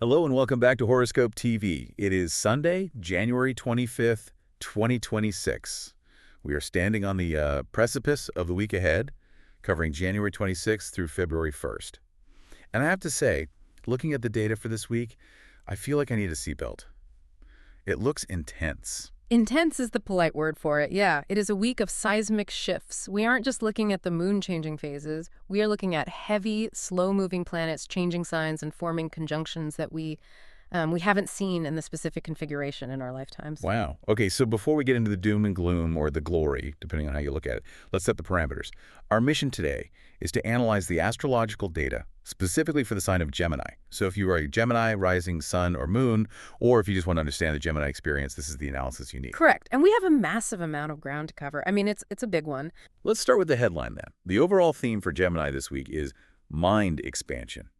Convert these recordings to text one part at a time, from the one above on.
Hello and welcome back to Horoscope TV. It is Sunday, January 25th, 2026. We are standing on the precipice of the week ahead, covering January 26th through February 1st. And I have to say, looking at the data for this week, I feel like I need a seatbelt. It looks intense. Intense is the polite word for it, yeah. It is a week of seismic shifts. We aren't just looking at the moon changing phases. We are looking at heavy, slow-moving planets changing signs and forming conjunctions that we haven't seen in the specific configuration in our lifetimes. Wow. Okay, so before we get into the doom and gloom or the glory, depending on how you look at it, let's set the parameters. Our mission today is to analyze the astrological data specifically for the sign of Gemini. So if you are a Gemini, rising sun or moon, or if you just want to understand the Gemini experience, this is the analysis you need. Correct. And we have a massive amount of ground to cover. I mean, it's a big one. Let's start with the headline then. The overall theme for Gemini this week is mind expansion.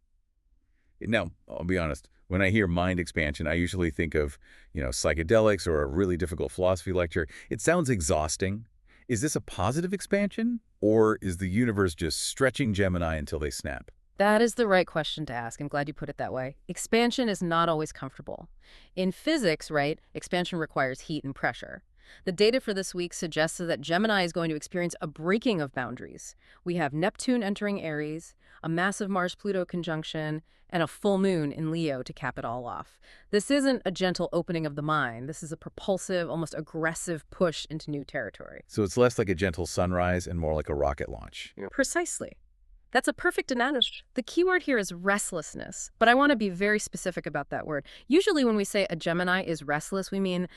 Now, I'll be honest, when I hear mind expansion, I usually think of, psychedelics or a really difficult philosophy lecture. It sounds exhausting. Is this a positive expansion, or is the universe just stretching Gemini until they snap? That is the right question to ask. I'm glad you put it that way. Expansion is not always comfortable. In physics, right, expansion requires heat and pressure. The data for this week suggests that Gemini is going to experience a breaking of boundaries. We have Neptune entering Aries, a massive Mars-Pluto conjunction, and a full moon in Leo to cap it all off. This isn't a gentle opening of the mind. This is a propulsive, almost aggressive push into new territory. So it's less like a gentle sunrise and more like a rocket launch. Precisely. That's a perfect analogy. The key word here is restlessness, but I want to be very specific about that word. Usually when we say a Gemini is restless, we mean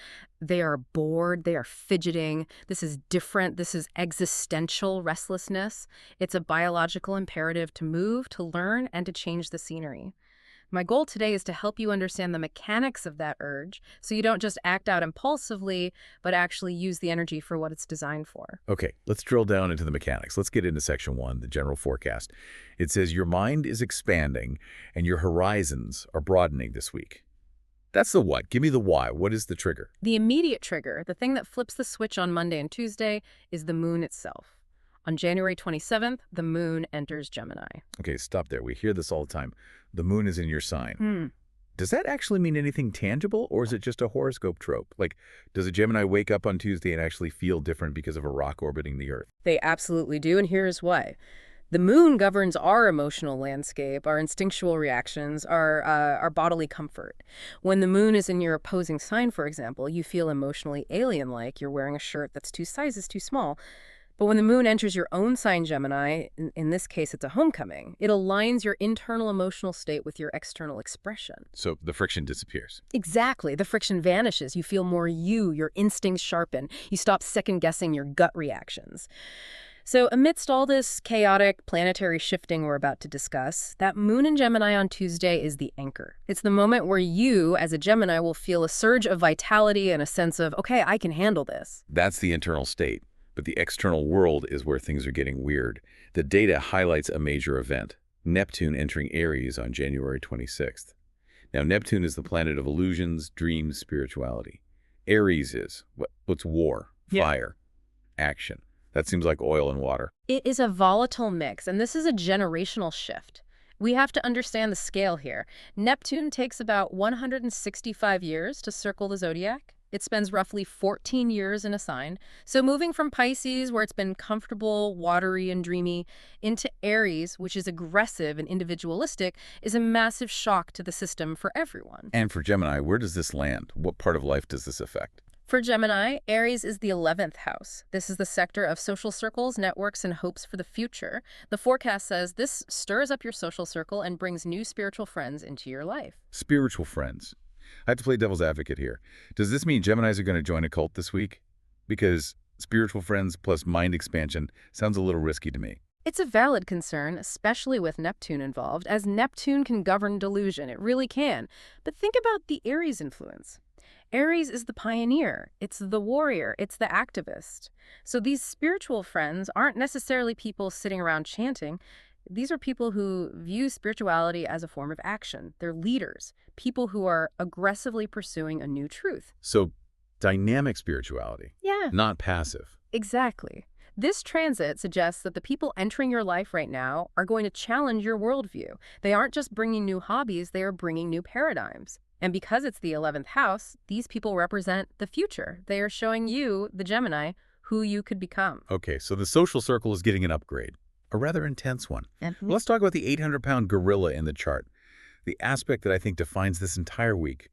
they are bored, they are fidgeting. This is different. This is existential restlessness. It's a biological imperative to move, to learn, and to change the scenery. My goal today is to help you understand the mechanics of that urge so you don't just act out impulsively, but actually use the energy for what it's designed for. Okay, let's drill down into the mechanics. Let's get into section 1, the general forecast. It says your mind is expanding and your horizons are broadening this week. That's the what. Give me the why. What is the trigger? The immediate trigger, the thing that flips the switch on Monday and Tuesday, is the moon itself. On January 27th, the moon enters Gemini. Okay, stop there. We hear this all the time. The moon is in your sign. Does that actually mean anything tangible, or is it just a horoscope trope? Like, does a Gemini wake up on Tuesday and actually feel different because of a rock orbiting the Earth? They absolutely do, and here's why. The moon governs our emotional landscape, our instinctual reactions, our bodily comfort. When the moon is in your opposing sign, for example, you feel emotionally alien-like. You're wearing a shirt that's 2 sizes too small. But when the moon enters your own sign, Gemini, in this case, it's a homecoming. It aligns your internal emotional state with your external expression. So the friction disappears. Exactly. The friction vanishes. You feel more you. Your instincts sharpen. You stop second-guessing your gut reactions. So amidst all this chaotic planetary shifting we're about to discuss, that moon in Gemini on Tuesday is the anchor. It's the moment where you, as a Gemini, will feel a surge of vitality and a sense of, okay, I can handle this. That's the internal state. But the external world is where things are getting weird. The data highlights a major event, Neptune entering Aries on January 26th. Now, Neptune is the planet of illusions, dreams, spirituality. Aries is, what's war, fire, action. That seems like oil and water. It is a volatile mix, and this is a generational shift. We have to understand the scale here. Neptune takes about 165 years to circle the zodiac. It spends roughly 14 years in a sign. So moving from Pisces, where it's been comfortable, watery, and dreamy, into Aries, which is aggressive and individualistic, is a massive shock to the system for everyone. And for Gemini, where does this land? What part of life does this affect? For Gemini, Aries is the 11th house. This is the sector of social circles, networks, and hopes for the future. The forecast says this stirs up your social circle and brings new spiritual friends into your life. Spiritual friends. I have to play devil's advocate here. Does this mean Geminis are going to join a cult this week? Because spiritual friends plus mind expansion sounds a little risky to me. It's a valid concern, especially with Neptune involved, as Neptune can govern delusion. It really can. But think about the Aries influence. Aries is the pioneer. It's the warrior. It's the activist. So these spiritual friends aren't necessarily people sitting around chanting. These are people who view spirituality as a form of action. They're leaders, people who are aggressively pursuing a new truth. So dynamic spirituality. Yeah. Not passive. Exactly. This transit suggests that the people entering your life right now are going to challenge your worldview. They aren't just bringing new hobbies, they are bringing new paradigms. And because it's the 11th house, these people represent the future. They are showing you, the Gemini, who you could become. Okay, so the social circle is getting an upgrade, a rather intense one. Mhm. Let's talk about the 800-pound gorilla in the chart, the aspect that I think defines this entire week.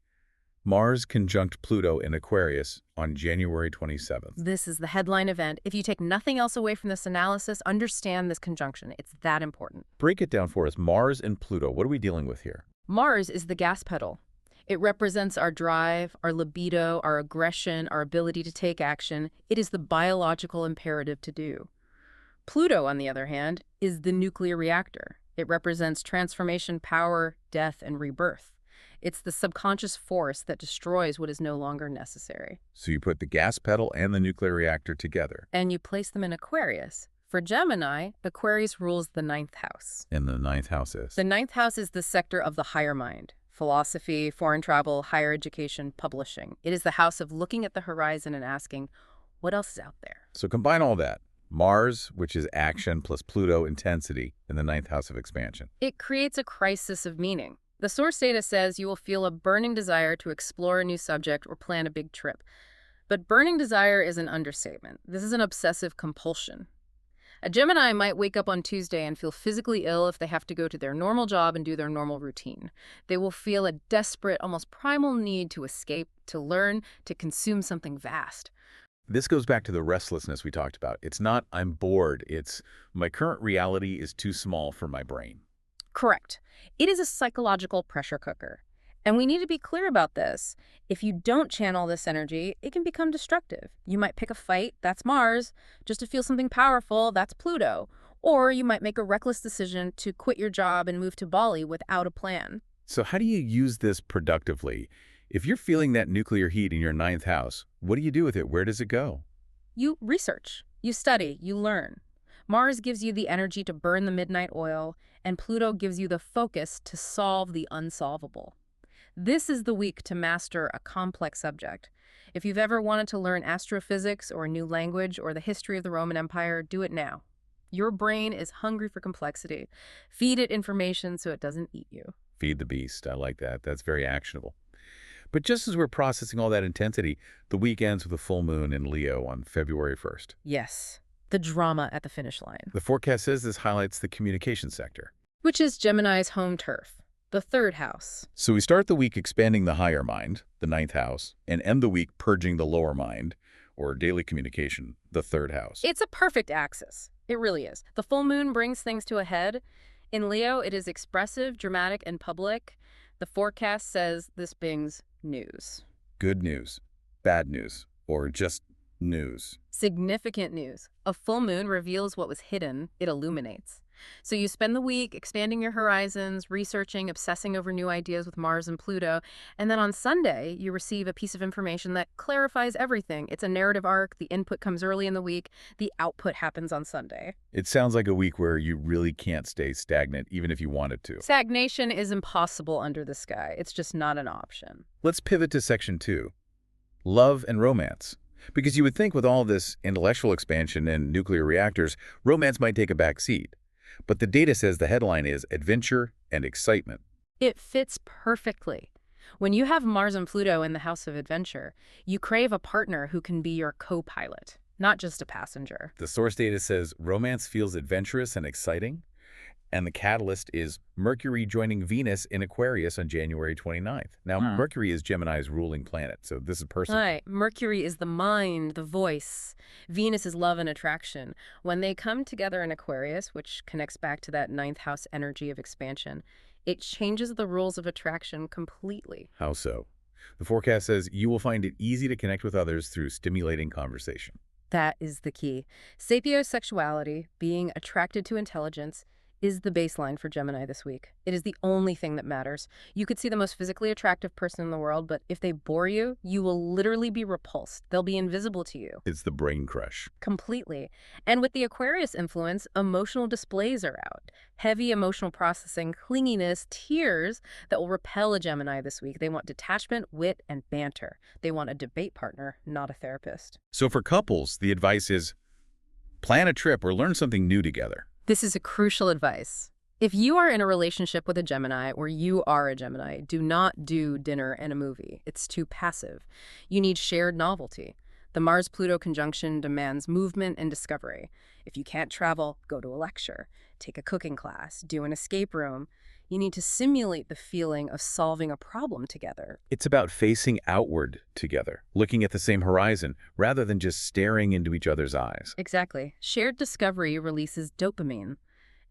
Mars conjunct Pluto in Aquarius on January 27th. This is the headline event. If you take nothing else away from this analysis, understand this conjunction. It's that important. Break it down for us. Mars and Pluto, what are we dealing with here? Mars is the gas pedal. It represents our drive, our libido, our aggression, our ability to take action. It is the biological imperative to do. Pluto, on the other hand, is the nuclear reactor. It represents transformation, power, death, and rebirth. It's the subconscious force that destroys what is no longer necessary. So you put the gas pedal and the nuclear reactor together. And you place them in Aquarius. For Gemini, Aquarius rules the 9th house. And the 9th house is? The 9th house is the sector of the higher mind. Philosophy, foreign travel, higher education, publishing. It is the house of looking at the horizon and asking, what else is out there? So combine all that. Mars, which is action, plus Pluto, intensity, in the 9th house of expansion. It creates a crisis of meaning. The source data says you will feel a burning desire to explore a new subject or plan a big trip. But burning desire is an understatement. This is an obsessive compulsion. A Gemini might wake up on Tuesday and feel physically ill if they have to go to their normal job and do their normal routine. They will feel a desperate, almost primal need to escape, to learn, to consume something vast. This goes back to the restlessness we talked about. It's not, I'm bored. It's, my current reality is too small for my brain. Correct. It is a psychological pressure cooker. And we need to be clear about this. If you don't channel this energy, it can become destructive. You might pick a fight, that's Mars, just to feel something powerful, that's Pluto. Or you might make a reckless decision to quit your job and move to Bali without a plan. So how do you use this productively? If you're feeling that nuclear heat in your 9th house, what do you do with it? Where does it go? You research, you study, you learn. Mars gives you the energy to burn the midnight oil, and Pluto gives you the focus to solve the unsolvable. This is the week to master a complex subject. If you've ever wanted to learn astrophysics or a new language or the history of the Roman Empire, do it now. Your brain is hungry for complexity. Feed it information so it doesn't eat you. Feed the beast. I like that. That's very actionable. But just as we're processing all that intensity, the week ends with a full moon in Leo on February 1st. Yes, the drama at the finish line. The forecast says this highlights the communication sector, Which is Gemini's home turf, the 3rd house. So we start the week expanding the higher mind, the 9th house, and end the week purging the lower mind, or daily communication, the 3rd house. It's a perfect axis. It really is. The full moon brings things to a head. In Leo, it is expressive, dramatic, and public. The forecast says this brings news. Good news, bad news, or just news. Significant news. A full moon reveals what was hidden. It illuminates. So you spend the week expanding your horizons, researching, obsessing over new ideas with Mars and Pluto, and then on Sunday, you receive a piece of information that clarifies everything. It's a narrative arc. The input comes early in the week. The output happens on Sunday. It sounds like a week where you really can't stay stagnant, even if you wanted to. Stagnation is impossible under the sky. It's just not an option. Let's pivot to section 2, love and romance. Because you would think with all this intellectual expansion and nuclear reactors, romance might take a back seat. But the data says the headline is adventure and excitement. It fits perfectly. When you have Mars and Pluto in the house of adventure, you crave a partner who can be your co-pilot, not just a passenger. The source data says romance feels adventurous and exciting, and the catalyst is Mercury joining Venus in Aquarius on January 29th. Now, Mercury is Gemini's ruling planet, so this is personal. Right. Mercury is the mind, the voice. Venus is love and attraction. When they come together in Aquarius, which connects back to that 9th house energy of expansion, it changes the rules of attraction completely. How so? The forecast says you will find it easy to connect with others through stimulating conversation. That is the key. Sapiosexuality, being attracted to intelligence, is the baseline for Gemini this week. It is the only thing that matters. You could see the most physically attractive person in the world, but if they bore you, you will literally be repulsed. They'll be invisible to you. It's the brain crush. Completely. And with the Aquarius influence, emotional displays are out. Heavy emotional processing, clinginess, tears that will repel a Gemini this week. They want detachment, wit, and banter. They want a debate partner, not a therapist. So for couples, the advice is plan a trip, or learn something new together. This is a crucial advice. If you are in a relationship with a Gemini or you are a Gemini, do not do dinner and a movie. It's too passive. You need shared novelty. The Mars-Pluto conjunction demands movement and discovery. If you can't travel, go to a lecture, take a cooking class, do an escape room. You need to simulate the feeling of solving a problem together. It's about facing outward together, looking at the same horizon, rather than just staring into each other's eyes. Exactly. Shared discovery releases dopamine.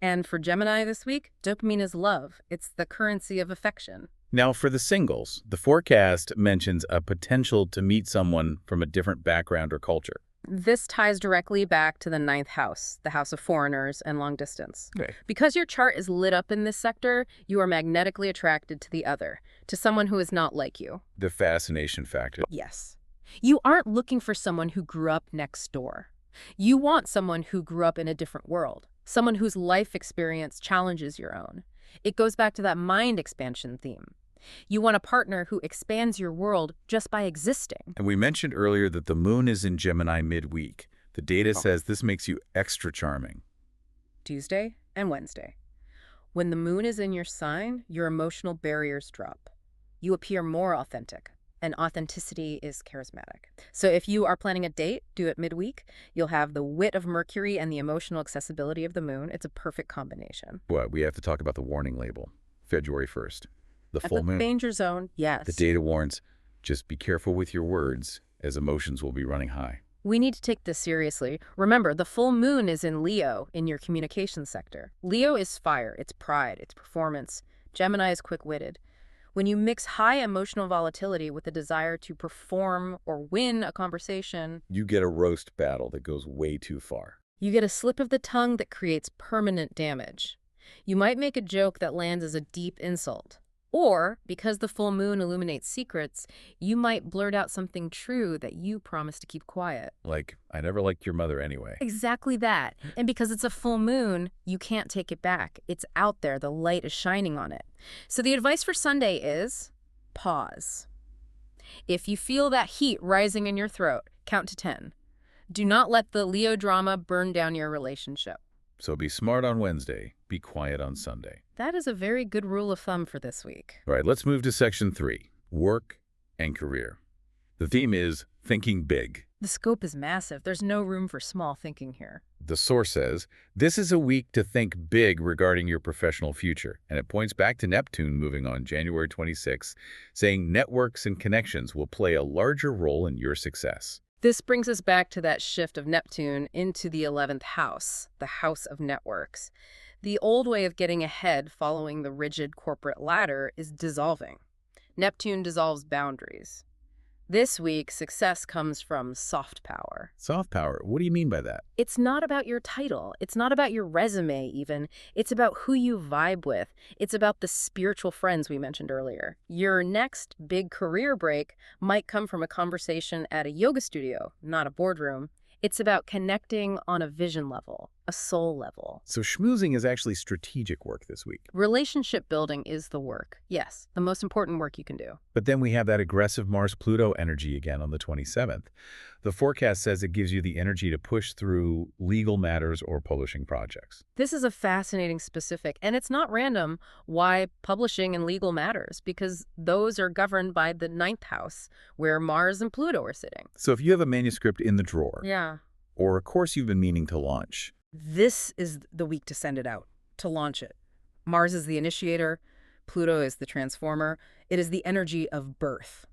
And for Gemini this week, dopamine is love. It's the currency of affection. Now, for the singles, the forecast mentions a potential to meet someone from a different background or culture. This ties directly back to the ninth house, the house of foreigners and long distance. Okay. Because your chart is lit up in this sector, you are magnetically attracted to the other, to someone who is not like you. The fascination factor. Yes. You aren't looking for someone who grew up next door. You want someone who grew up in a different world, someone whose life experience challenges your own. It goes back to that mind expansion theme. You want a partner who expands your world just by existing. And we mentioned earlier that the moon is in Gemini midweek. The data says this makes you extra charming. Tuesday and Wednesday. When the moon is in your sign, your emotional barriers drop. You appear more authentic, and authenticity is charismatic. So if you are planning a date, do it midweek. You'll have the wit of Mercury and the emotional accessibility of the moon. It's a perfect combination. What? We have to talk about the warning label. February 1st. The At full the moon. danger zone, yes. The data warns, just be careful with your words, as emotions will be running high. We need to take this seriously. Remember, the full moon is in Leo, in your communication sector. Leo is fire, it's pride, it's performance. Gemini is quick-witted. When you mix high emotional volatility with the desire to perform or win a conversation, You get a roast battle that goes way too far. you get a slip of the tongue that creates permanent damage. You might make a joke that lands as a deep insult. Or, because the full moon illuminates secrets, you might blurt out something true that you promised to keep quiet. Like, I never liked your mother anyway. Exactly that. And because it's a full moon, you can't take it back. It's out there. The light is shining on it. So the advice for Sunday is pause. If you feel that heat rising in your throat, count to 10. Do not let the Leo drama burn down your relationship. So be smart on Wednesday, be quiet on Sunday. That is a very good rule of thumb for this week. All right, let's move to section 3, work and career. The theme is thinking big. The scope is massive. There's no room for small thinking here. The source says, this is a week to think big regarding your professional future. And it points back to Neptune moving on January 26th, saying networks and connections will play a larger role in your success. This brings us back to that shift of Neptune into the 11th house, the house of networks. The old way of getting ahead following the rigid corporate ladder is dissolving. Neptune dissolves boundaries. This week, success comes from soft power. Soft power, what do you mean by that? It's not about your title. It's not about your resume, even. It's about who you vibe with. It's about the spiritual friends we mentioned earlier. Your next big career break might come from a conversation at a yoga studio, not a boardroom. It's about connecting on a vision level, a soul level. So schmoozing is actually strategic work this week. Relationship building is the work. Yes, the most important work you can do. But then we have that aggressive Mars-Pluto energy again on the 27th. The forecast says it gives you the energy to push through legal matters or publishing projects. This is a fascinating specific, and it's not random why publishing and legal matters, because those are governed by the 9th house, where Mars and Pluto are sitting. So if you have a manuscript in the drawer, Yeah. or a course you've been meaning to launch, This is the week to send it out, to launch it. Mars is the initiator. Pluto is the transformer. It is the energy of birth.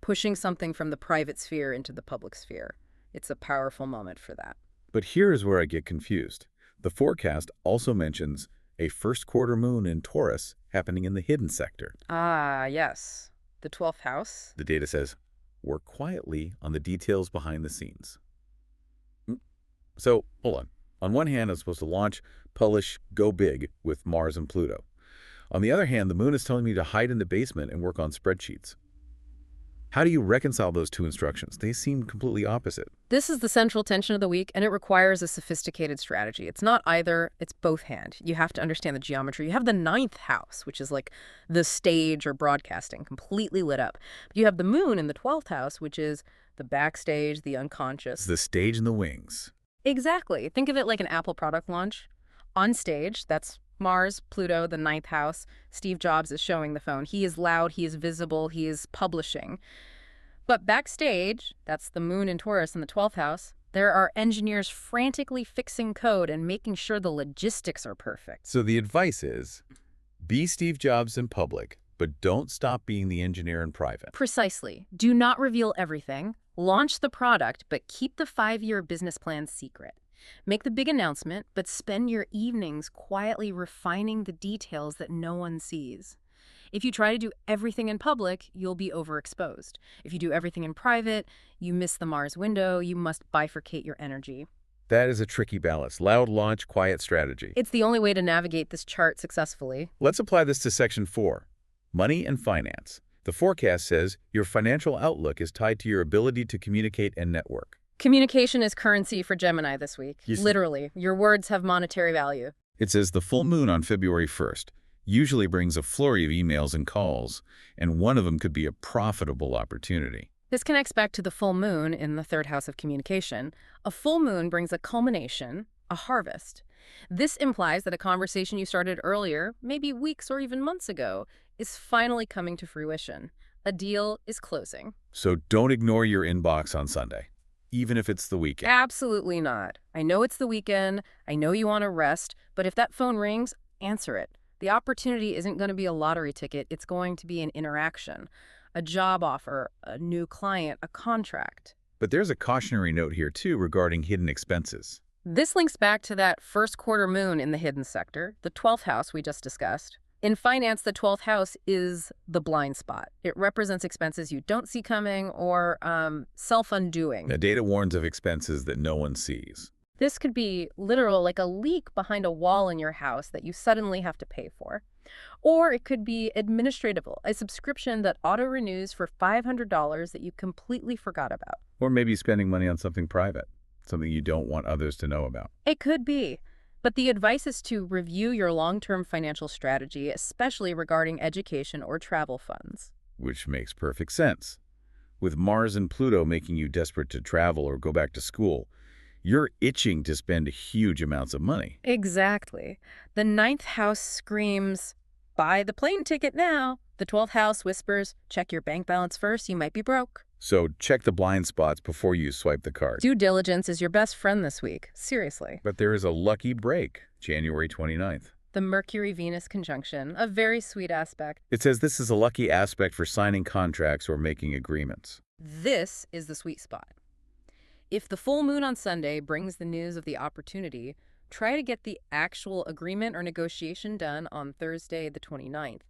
Pushing something from the private sphere into the public sphere. It's a powerful moment for that. But here's where I get confused. The forecast also mentions a first quarter moon in Taurus happening in the hidden sector. Ah, yes. The 12th house. The data says, work quietly on the details behind the scenes. So, hold on. On one hand, I'm supposed to launch, publish, go big with Mars and Pluto. On the other hand, the moon is telling me to hide in the basement and work on spreadsheets. How do you reconcile those two instructions? They seem completely opposite. This is the central tension of the week, and it requires a sophisticated strategy. It's not either, it's both hand. You have to understand the geometry. You have the 9th house, which is like the stage or broadcasting, completely lit up. You have the moon in the 12th house, which is the backstage, the unconscious. It's the stage and the wings. Exactly. Think of it like an Apple product launch. On stage, that's Mars, Pluto, the ninth house. Steve Jobs is showing the phone. He is loud, he is visible, he is publishing. But backstage, that's the moon in Taurus in the 12th house, there are engineers frantically fixing code and making sure the logistics are perfect. So the advice is, be Steve Jobs in public, but don't stop being the engineer in private. Precisely. Do not reveal everything. Launch the product, but keep the 5-year business plan secret. Make the big announcement, but spend your evenings quietly refining the details that no one sees. If you try to do everything in public, you'll be overexposed. If you do everything in private, you miss the Mars window. You must bifurcate your energy. That is a tricky balance. Loud launch, quiet strategy. It's the only way to navigate this chart successfully. Let's apply this to Section 4, Money and Finance. The forecast says your financial outlook is tied to your ability to communicate and network. Communication is currency for Gemini this week. Yes. Literally, your words have monetary value. It says the full moon on February 1st usually brings a flurry of emails and calls, and one of them could be a profitable opportunity. This connects back to the full moon in the 3rd house of communication. A full moon brings a culmination, a harvest. This implies that a conversation you started earlier, maybe weeks or even months ago, is finally coming to fruition. A deal is closing. So don't ignore your inbox on Sunday, even if it's the weekend. Absolutely not. I know it's the weekend. I know you want to rest. But if that phone rings, answer it. The opportunity isn't going to be a lottery ticket. It's going to be an interaction, a job offer, a new client, a contract. But there's a cautionary note here, too, regarding hidden expenses. This links back to that first quarter moon in the hidden sector, the 12th house we just discussed. In finance, the 12th house is the blind spot. It represents expenses you don't see coming or self-undoing. The data warns of expenses that no one sees. This could be literal, like a leak behind a wall in your house that you suddenly have to pay for. Or it could be administrative, a subscription that auto-renews for $500 that you completely forgot about. Or maybe spending money on something private, something you don't want others to know about. It could be. But the advice is to review your long-term financial strategy, especially regarding education or travel funds. Which makes perfect sense. With Mars and Pluto making you desperate to travel or go back to school, you're itching to spend huge amounts of money. Exactly. The 9th house screams, buy the plane ticket now. The 12th house whispers, check your bank balance first, you might be broke. So check the blind spots before you swipe the card. Due diligence is your best friend this week. Seriously. But there is a lucky break, January 29th. The Mercury-Venus conjunction, a very sweet aspect. It says this is a lucky aspect for signing contracts or making agreements. This is the sweet spot. If the full moon on Sunday brings the news of the opportunity, try to get the actual agreement or negotiation done on Thursday, the 29th.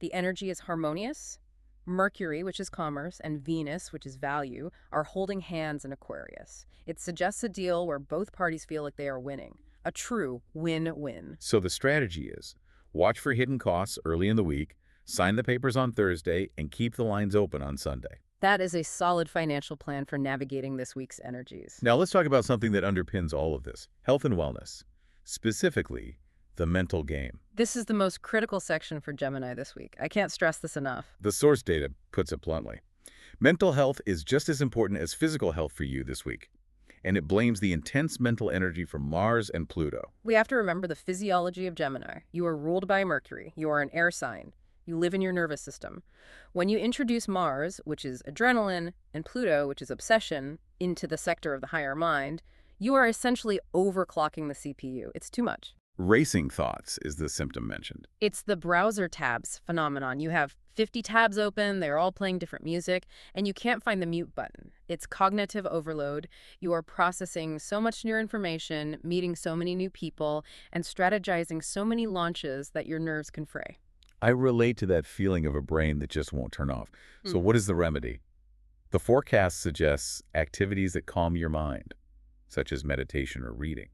The energy is harmonious. Mercury, which is commerce, and Venus, which is value, are holding hands in Aquarius. It suggests a deal where both parties feel like they are winning. A true win-win. So the strategy is, watch for hidden costs early in the week, sign the papers on Thursday, and keep the lines open on Sunday. That is a solid financial plan for navigating this week's energies. Now let's talk about something that underpins all of this, health and wellness, specifically the mental game. This is the most critical section for Gemini this week. I can't stress this enough. The source data puts it bluntly. Mental health is just as important as physical health for you this week, and it blames the intense mental energy from Mars and Pluto. We have to remember the physiology of Gemini. You are ruled by Mercury. You are an air sign. You live in your nervous system. When you introduce Mars, which is adrenaline, and Pluto, which is obsession, into the sector of the higher mind, you are essentially overclocking the CPU. It's too much. Racing thoughts is the symptom mentioned. It's the browser tabs phenomenon. You have 50 tabs open, they're all playing different music, and you can't find the mute button. It's cognitive overload. You are processing so much new information, meeting so many new people, and strategizing so many launches that your nerves can fray. I relate to that feeling of a brain that just won't turn off. So what is the remedy? The forecast suggests activities that calm your mind, such as meditation or reading.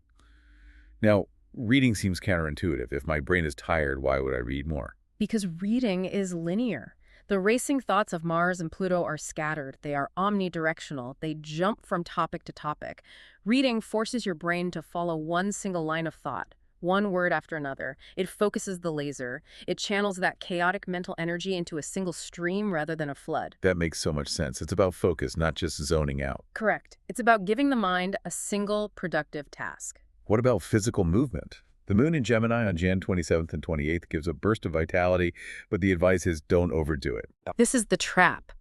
Now, reading seems counterintuitive. If my brain is tired, why would I read more? Because reading is linear. The racing thoughts of Mars and Pluto are scattered. They are omnidirectional. They jump from topic to topic. Reading forces your brain to follow one single line of thought. one word after another. It focuses the laser. It channels that chaotic mental energy into a single stream rather than a flood. That makes so much sense. It's about focus, not just zoning out. Correct. It's about giving the mind a single productive task. What about physical movement? The moon in Gemini on Jan 27th and 28th gives a burst of vitality, but the advice is don't overdo it. This is the trap.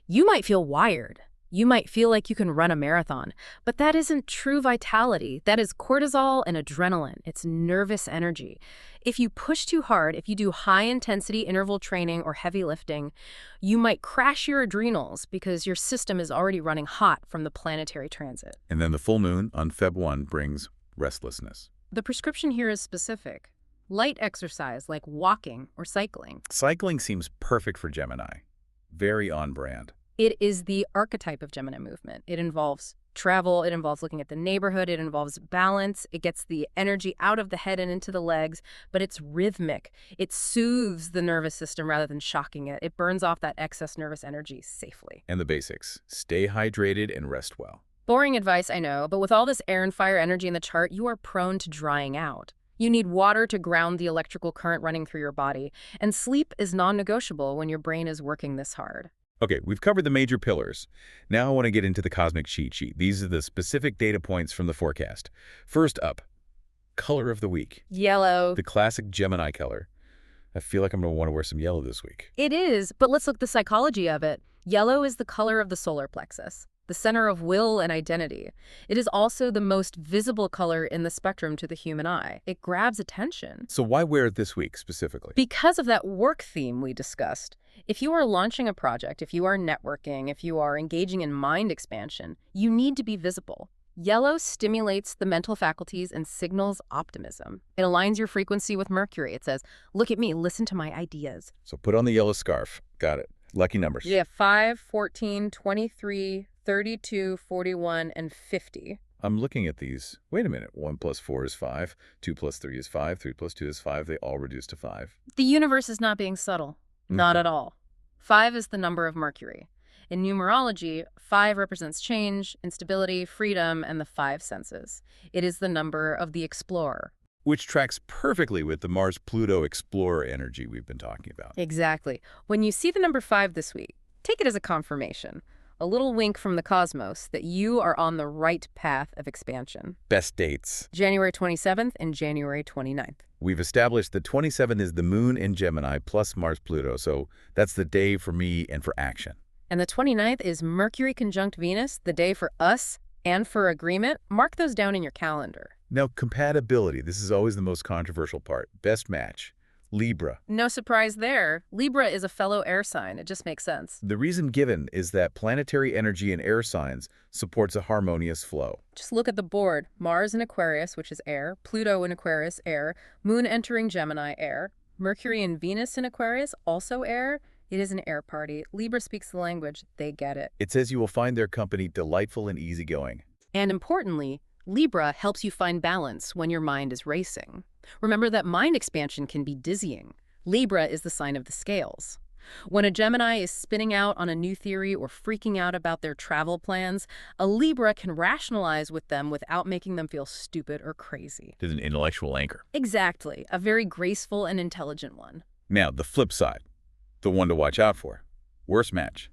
You might feel wired. You might feel like you can run a marathon, but that isn't true vitality. That is cortisol and adrenaline. It's nervous energy. If you push too hard, if you do high-intensity interval training or heavy lifting, you might crash your adrenals because your system is already running hot from the planetary transit. And then the full moon on Feb 1 brings restlessness. The prescription here is specific. Light exercise like walking or cycling. Cycling seems perfect for Gemini. Very on brand. It is the archetype of Gemini movement. It involves travel, it involves looking at the neighborhood, it involves balance, it gets the energy out of the head and into the legs, but it's rhythmic. It soothes the nervous system rather than shocking it. It burns off that excess nervous energy safely. And the basics. Stay hydrated and rest well. Boring advice, I know, but with all this air and fire energy in the chart, you are prone to drying out. You need water to ground the electrical current running through your body, and sleep is non-negotiable when your brain is working this hard. Okay, we've covered the major pillars. Now I want to get into the cosmic cheat sheet. These are the specific data points from the forecast. First up, color of the week. Yellow. The classic Gemini color. I feel like I'm going to want to wear some yellow this week. It is, but let's look at the psychology of it. Yellow is the color of the solar plexus, the center of will and identity. It is also the most visible color in the spectrum to the human eye. It grabs attention. So why wear it this week specifically? Because of that work theme we discussed. If you are launching a project, if you are networking, if you are engaging in mind expansion, you need to be visible. Yellow stimulates the mental faculties and signals optimism. It aligns your frequency with Mercury. It says, look at me, listen to my ideas. So put on the yellow scarf. Got it. Lucky numbers. Yeah, 5, 14, 23, 32, 41, and 50. I'm looking at these. Wait a minute. 1 plus 4 is 5. 2 plus 3 is 5. 3 plus 2 is 5. They all reduce to 5. The universe is not being subtle. Not at all. 5 is the number of Mercury. In numerology, 5 represents change, instability, freedom, and the 5 senses. It is the number of the explorer. Which tracks perfectly with the Mars-Pluto explorer energy we've been talking about. Exactly. When you see the number 5 this week, take it as a confirmation. A little wink from the cosmos that you are on the right path of expansion. Best dates. January 27th and January 29th. We've established that 27 is the moon in Gemini plus Mars-Pluto, so that's the day for me and for action. And the 29th is Mercury conjunct Venus, the day for us and for agreement. Mark those down in your calendar. Now, compatibility. This is always the most controversial part. Best match. Libra. No surprise there. Libra is a fellow air sign. It just makes sense. The reason given is that planetary energy in air signs supports a harmonious flow. Just look at the board. Mars in Aquarius, which is air. Pluto in Aquarius, air. Moon entering Gemini, air. Mercury and Venus in Aquarius, also air. It is an air party. Libra speaks the language. They get it. It says you will find their company delightful and easygoing. And importantly, Libra helps you find balance when your mind is racing. Remember that mind expansion can be dizzying. Libra is the sign of the scales. When a Gemini is spinning out on a new theory or freaking out about their travel plans, a Libra can rationalize with them without making them feel stupid or crazy. There's an intellectual anchor. Exactly. A very graceful and intelligent one. Now, the flip side. The one to watch out for. Worst match.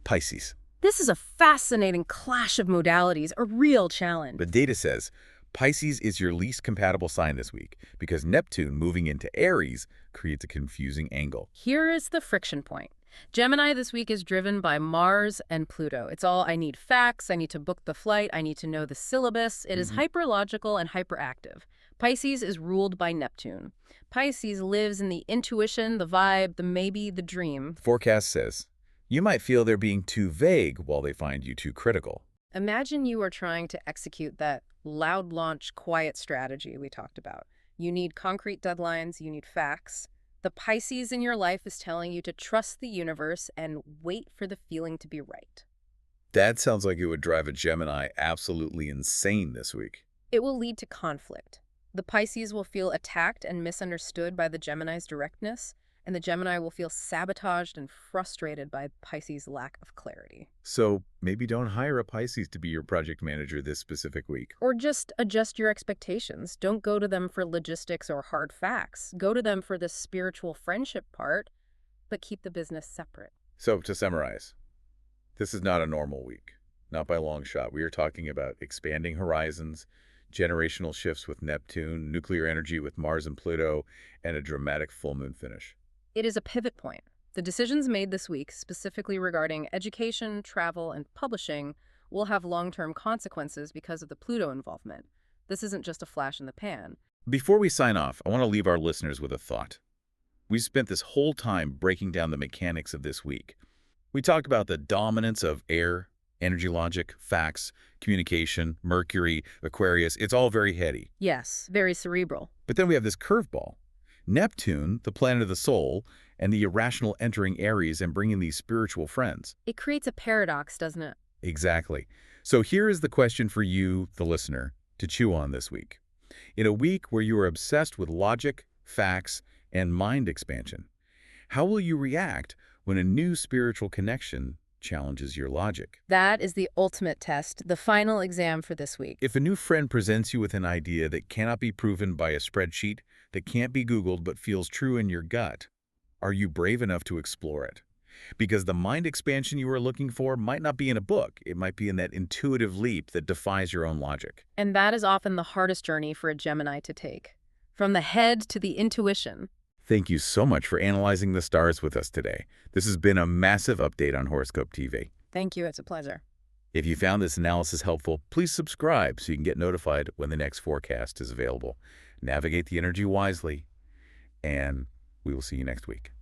Pisces. This is a fascinating clash of modalities, a real challenge. The data says Pisces is your least compatible sign this week because Neptune moving into Aries creates a confusing angle. Here is the friction point. Gemini this week is driven by Mars and Pluto. It's all I need facts, I need to book the flight, I need to know the syllabus. It is hyperlogical and hyperactive. Pisces is ruled by Neptune. Pisces lives in the intuition, the vibe, the maybe, the dream. Forecast says you might feel they're being too vague while they find you too critical. Imagine you are trying to execute that loud launch, quiet strategy we talked about. You need concrete deadlines, you need facts. The Pisces in your life is telling you to trust the universe and wait for the feeling to be right. That sounds like it would drive a Gemini absolutely insane this week. It will lead to conflict. The Pisces will feel attacked and misunderstood by the Gemini's directness, and the Gemini will feel sabotaged and frustrated by Pisces' lack of clarity. So maybe don't hire a Pisces to be your project manager this specific week. Or just adjust your expectations. Don't go to them for logistics or hard facts. Go to them for the spiritual friendship part, but keep the business separate. So to summarize, this is not a normal week. Not by a long shot. We are talking about expanding horizons, generational shifts with Neptune, nuclear energy with Mars and Pluto, and a dramatic full moon finish. It is a pivot point. The decisions made this week, specifically regarding education, travel, and publishing, will have long-term consequences because of the Pluto involvement. This isn't just a flash in the pan. Before we sign off, I want to leave our listeners with a thought. We've spent this whole time breaking down the mechanics of this week. We talked about the dominance of air, energy logic, facts, communication, Mercury, Aquarius. It's all very heady. Yes, very cerebral. But then we have this curveball. Neptune, the planet of the soul, and the irrational entering Aries and bringing these spiritual friends. It creates a paradox, doesn't it? Exactly. So here is the question for you, the listener, to chew on this week. In a week where you are obsessed with logic, facts, and mind expansion, how will you react when a new spiritual connection challenges your logic? That is the ultimate test, the final exam for this week. If a new friend presents you with an idea that cannot be proven by a spreadsheet, that can't be Googled but feels true in your gut, are you brave enough to explore it? Because the mind expansion you are looking for might not be in a book. It might be in that intuitive leap that defies your own logic. And that is often the hardest journey for a Gemini to take. From the head to the intuition. Thank you so much for analyzing the stars with us today. This has been a massive update on Horoscope TV. Thank you. It's a pleasure. If you found this analysis helpful, please subscribe so you can get notified when the next forecast is available. Navigate the energy wisely, and we will see you next week.